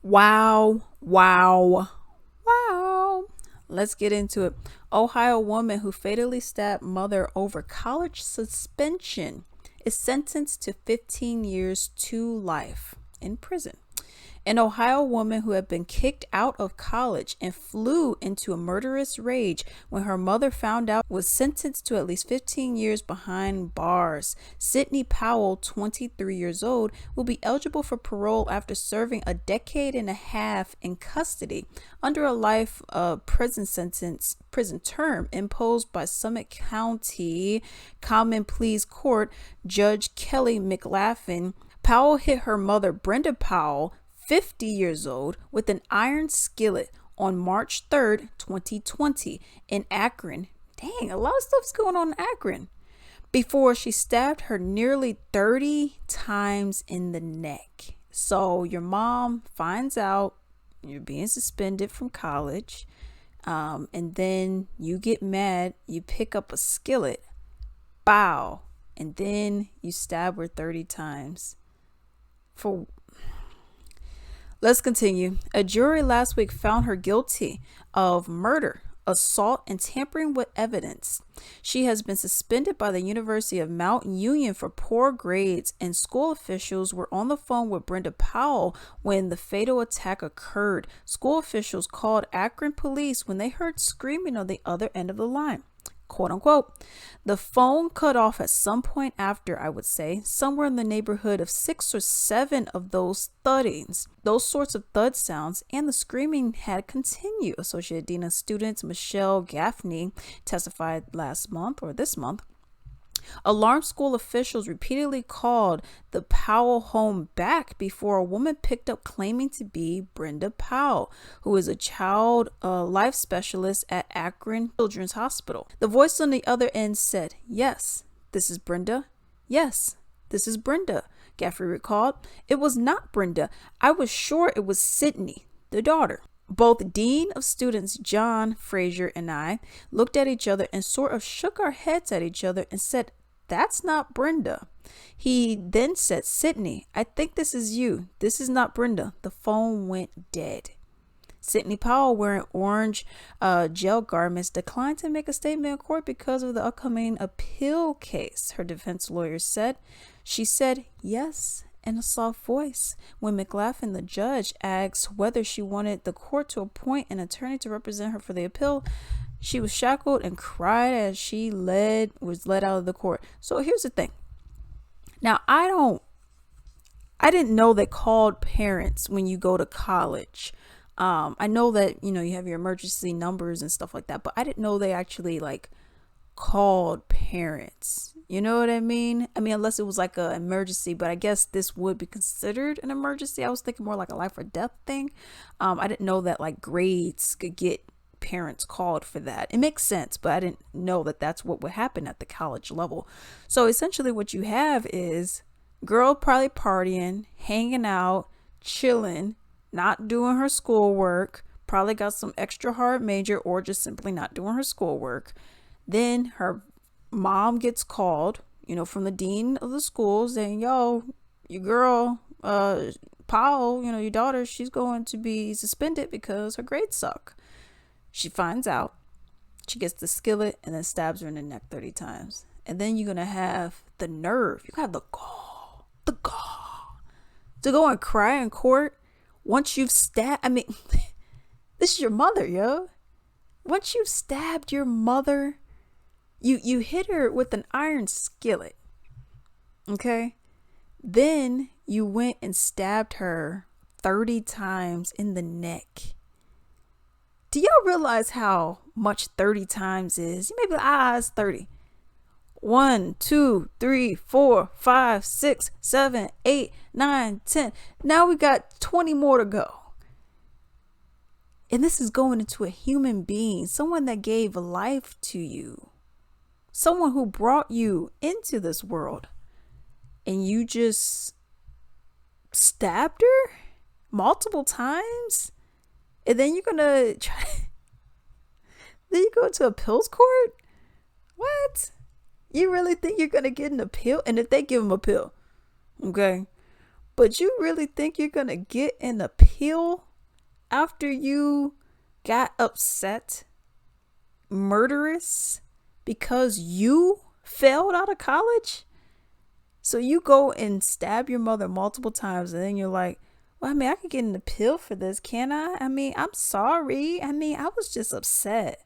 Wow, wow, wow. Let's get into it. Ohio woman who fatally stabbed mother over college suspension is sentenced to 15 years to life in prison. An Ohio woman who had been kicked out of college and flew into a murderous rage when her mother found out was sentenced to at least 15 years behind bars. Sidney Powell, 23 years old, will be eligible for parole after serving a decade and a half in custody under a life prison term imposed by Summit County Common Pleas Court Judge Kelly McLaughlin. Powell hit her mother, Brenda Powell, 50 years old, with an iron skillet on March 3rd, 2020, in Akron. Dang, a lot of stuff's going on in Akron. Before she stabbed her nearly 30 times in the neck. So your mom finds out you're being suspended from college, and then you get mad, you pick up a skillet, bow, and then you stab her 30 times. For Let's continue. A jury last week found her guilty of murder, assault, and tampering with evidence. She has been suspended by the University of Mount Union for poor grades, and school officials were on the phone with Brenda Powell when the fatal attack occurred. School officials called Akron police when they heard screaming on the other end of the line. Quote unquote. The phone cut off at some point after, I would say, somewhere in the neighborhood of 6 or 7 of those thuddings. Those sorts of thud sounds and the screaming had continued. Associate Dean of Students Michelle Gaffney testified this month. Alarmed school officials repeatedly called the Powell home back before a woman picked up claiming to be Brenda Powell, who is a child life specialist at Akron Children's Hospital. The voice on the other end said, "Yes, this is Brenda. Yes, this is Brenda," Gaffney recalled. "It was not Brenda. I was sure it was Sidney, the daughter." Both Dean of Students John Frazier and I looked at each other and sort of shook our heads at each other and said, "That's not Brenda." He then said, "Sidney, I think this is you. This is not Brenda." The phone went dead. Sidney Powell, wearing orange jail garments, declined to make a statement in court because of the upcoming appeal case, her defense lawyer said. She said, "Yes," in a soft voice. When McLaughlin, the judge, asked whether she wanted the court to appoint an attorney to represent her for the appeal, she was shackled and cried as she was led out of the court. So here's the thing. Now, I didn't know they called parents when you go to college. I know that, you have your emergency numbers and stuff like that, but I didn't know they actually called parents. You know what I mean? Unless it was like an emergency, but I guess this would be considered an emergency. I was thinking more like a life or death thing. I didn't know that grades could get parents called for that. It makes sense, but I didn't know that that's what would happen at the college level. So essentially what you have is girl probably partying, hanging out, chilling, not doing her schoolwork, probably got some extra hard major or just simply not doing her schoolwork. Then her mom gets called, from the dean of the school saying, "Yo, your girl, Powell, your daughter, she's going to be suspended because her grades suck." She finds out, she gets the skillet and then stabs her in the neck 30 times. And then you're going to have the nerve, you have the gall to go and cry in court once you've stabbed. This is your mother, yo. Once you've stabbed your mother, you hit her with an iron skillet, okay? Then you went and stabbed her 30 times in the neck. Do y'all realize how much 30 times is? You may be like, it's 30. 1, 2, 3, 4, 5, 6, 7, 8, 9, 10. Now we got 20 more to go. And this is going into a human being, someone that gave life to you, someone who brought you into this world, and you just stabbed her multiple times. And then you're gonna then you go to appeals court? What? You really think you're gonna get an appeal? And if they give them appeal, okay, But you really think you're gonna get an appeal after you got upset, murderous, because you failed out of college? So you go and stab your mother multiple times, and then you're like, well, I mean, I could get an appeal for this, can I? I mean, I'm sorry. I mean, I was just upset.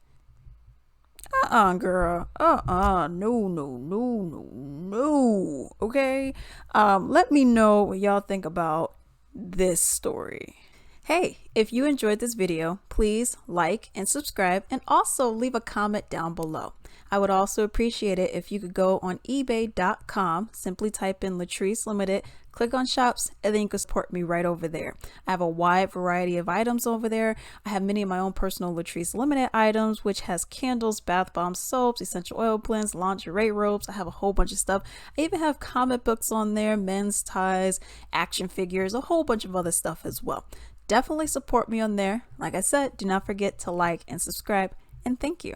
Girl. No, no, no, no, no. Okay. Let me know what y'all think about this story. Hey, if you enjoyed this video, please like and subscribe, and also leave a comment down below. I would also appreciate it if you could go on ebay.com, simply type in Latrice Limited, click on shops, and then you can support me right over there. I have a wide variety of items over there. I have many of my own personal Latrice Limited items, which has candles, bath bombs, soaps, essential oil blends, lingerie robes. I have a whole bunch of stuff. I even have comic books on there, men's ties, action figures, a whole bunch of other stuff as well. Definitely support me on there. Like I said, do not forget to like and subscribe, and thank you.